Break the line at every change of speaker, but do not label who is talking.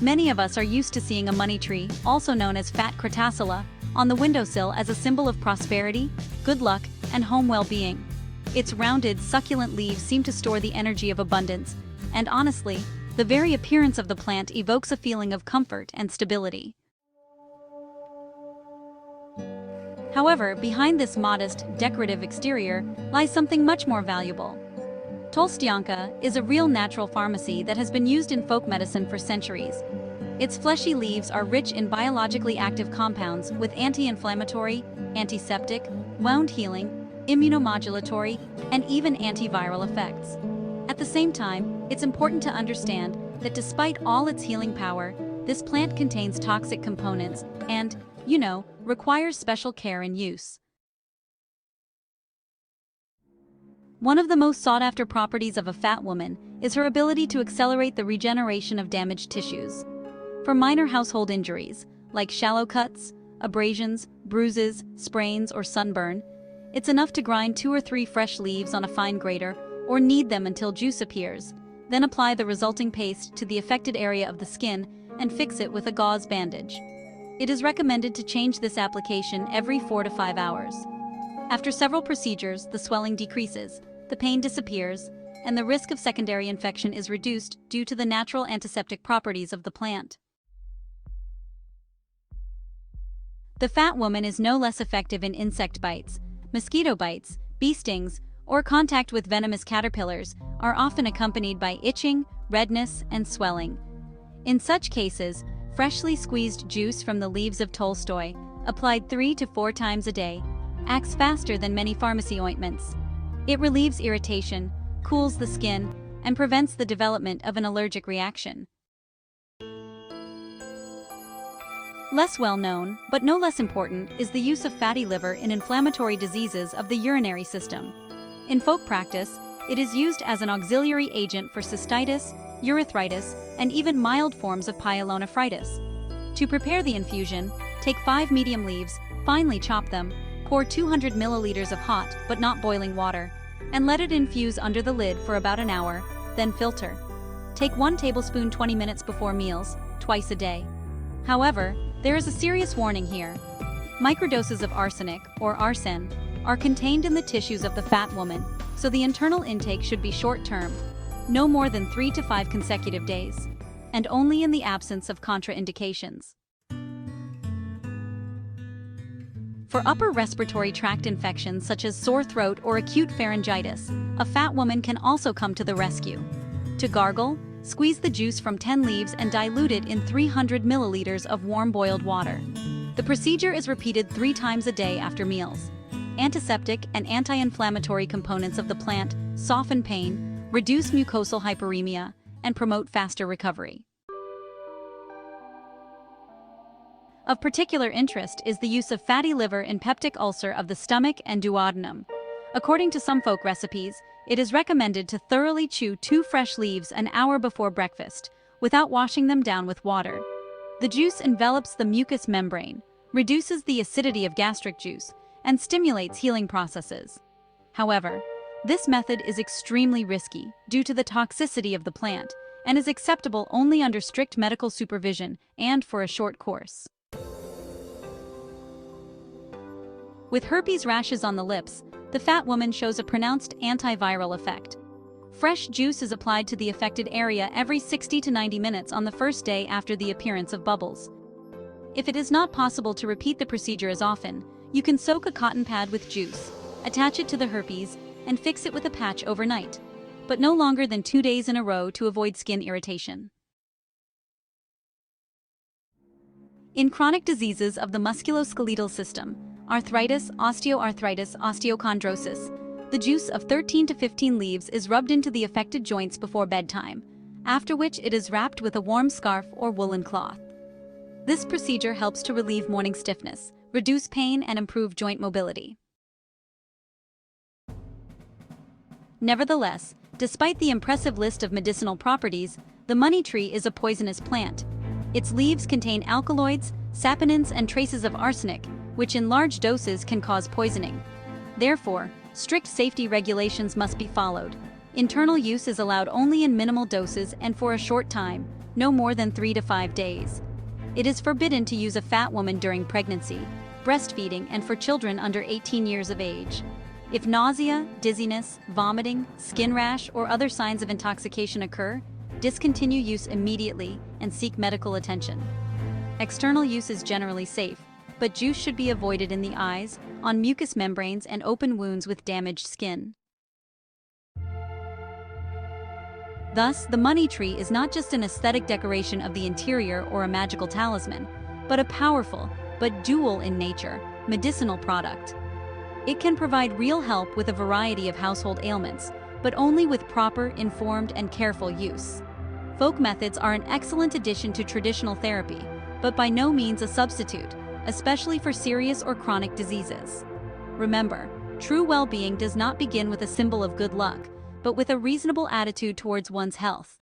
Many of us are used to seeing a money tree, also known as fat crotacea, on the windowsill as a symbol of prosperity, good luck, and home well-being. Its rounded, succulent leaves seem to store the energy of abundance, and honestly, the very appearance of the plant evokes a feeling of comfort and stability. However, behind this modest, decorative exterior lies something much more valuable. Tolstyanka is a real natural pharmacy that has been used in folk medicine for centuries. Its fleshy leaves are rich in biologically active compounds with anti-inflammatory, antiseptic, wound healing, immunomodulatory, and even antiviral effects. At the same time, it's important to understand that despite all its healing power, this plant contains toxic components and, requires special care and use. One of the most sought-after properties of a fat woman is her ability to accelerate the regeneration of damaged tissues. For minor household injuries, like shallow cuts, abrasions, bruises, sprains, or sunburn, it's enough to grind 2 or 3 fresh leaves on a fine grater or knead them until juice appears, then apply the resulting paste to the affected area of the skin and fix it with a gauze bandage. It is recommended to change this application every 4 to 5 hours. After several procedures, the swelling decreases, the pain disappears, and the risk of secondary infection is reduced due to the natural antiseptic properties of the plant. The fat woman is no less effective in insect bites. Mosquito bites, bee stings, or contact with venomous caterpillars are often accompanied by itching, redness, and swelling. In such cases, freshly squeezed juice from the leaves of Tolstoy, applied 3 to 4 times a day, acts faster than many pharmacy ointments. It relieves irritation, cools the skin, and prevents the development of an allergic reaction. Less well-known, but no less important, is the use of fatty liver in inflammatory diseases of the urinary system. In folk practice, it is used as an auxiliary agent for cystitis, arthritis, and even mild forms of pyelonephritis. To prepare the infusion, take 5 medium leaves, finely chop them, pour 200 milliliters of hot but not boiling water, and let it infuse under the lid for about an hour, then filter. Take 1 tablespoon 20 minutes before meals, twice a day. However, there is a serious warning here. Microdoses of arsenic, or arsenic, are contained in the tissues of the fat woman, so the internal intake should be short-term, no more than 3 to 5 consecutive days, and only in the absence of contraindications. For upper respiratory tract infections such as sore throat or acute pharyngitis, a fat woman can also come to the rescue. To gargle, squeeze the juice from 10 leaves and dilute it in 300 milliliters of warm boiled water. The procedure is repeated 3 times a day after meals. Antiseptic and anti-inflammatory components of the plant soften pain, reduce mucosal hyperemia, and promote faster recovery. Of particular interest is the use of fatty liver in peptic ulcer of the stomach and duodenum. According to some folk recipes, it is recommended to thoroughly chew 2 fresh leaves an hour before breakfast, without washing them down with water. The juice envelops the mucous membrane, reduces the acidity of gastric juice, and stimulates healing processes. However, this method is extremely risky due to the toxicity of the plant and is acceptable only under strict medical supervision and for a short course. With herpes rashes on the lips, the fat woman shows a pronounced antiviral effect. Fresh juice is applied to the affected area every 60 to 90 minutes on the first day after the appearance of bubbles. If it is not possible to repeat the procedure as often, you can soak a cotton pad with juice, attach it to the herpes, and fix it with a patch overnight, but no longer than 2 days in a row to avoid skin irritation. In chronic diseases of the musculoskeletal system, arthritis, osteoarthritis, osteochondrosis, the juice of 13 to 15 leaves is rubbed into the affected joints before bedtime, after which it is wrapped with a warm scarf or woolen cloth. This procedure helps to relieve morning stiffness, reduce pain, and improve joint mobility. Nevertheless, despite the impressive list of medicinal properties, the money tree is a poisonous plant. Its leaves contain alkaloids, saponins, and traces of arsenic, which in large doses can cause poisoning. Therefore, strict safety regulations must be followed. Internal use is allowed only in minimal doses and for a short time, no more than 3 to 5 days. It is forbidden to use a fat woman during pregnancy, breastfeeding, and for children under 18 years of age. If nausea, dizziness, vomiting, skin rash, or other signs of intoxication occur, discontinue use immediately and seek medical attention. External use is generally safe, but juice should be avoided in the eyes, on mucous membranes, and open wounds with damaged skin. Thus, the money tree is not just an aesthetic decoration of the interior or a magical talisman, but a powerful, but dual in nature, medicinal product. It can provide real help with a variety of household ailments, but only with proper, informed, and careful use. Folk methods are an excellent addition to traditional therapy, but by no means a substitute, especially for serious or chronic diseases. Remember, true well-being does not begin with a symbol of good luck, but with a reasonable attitude towards one's health.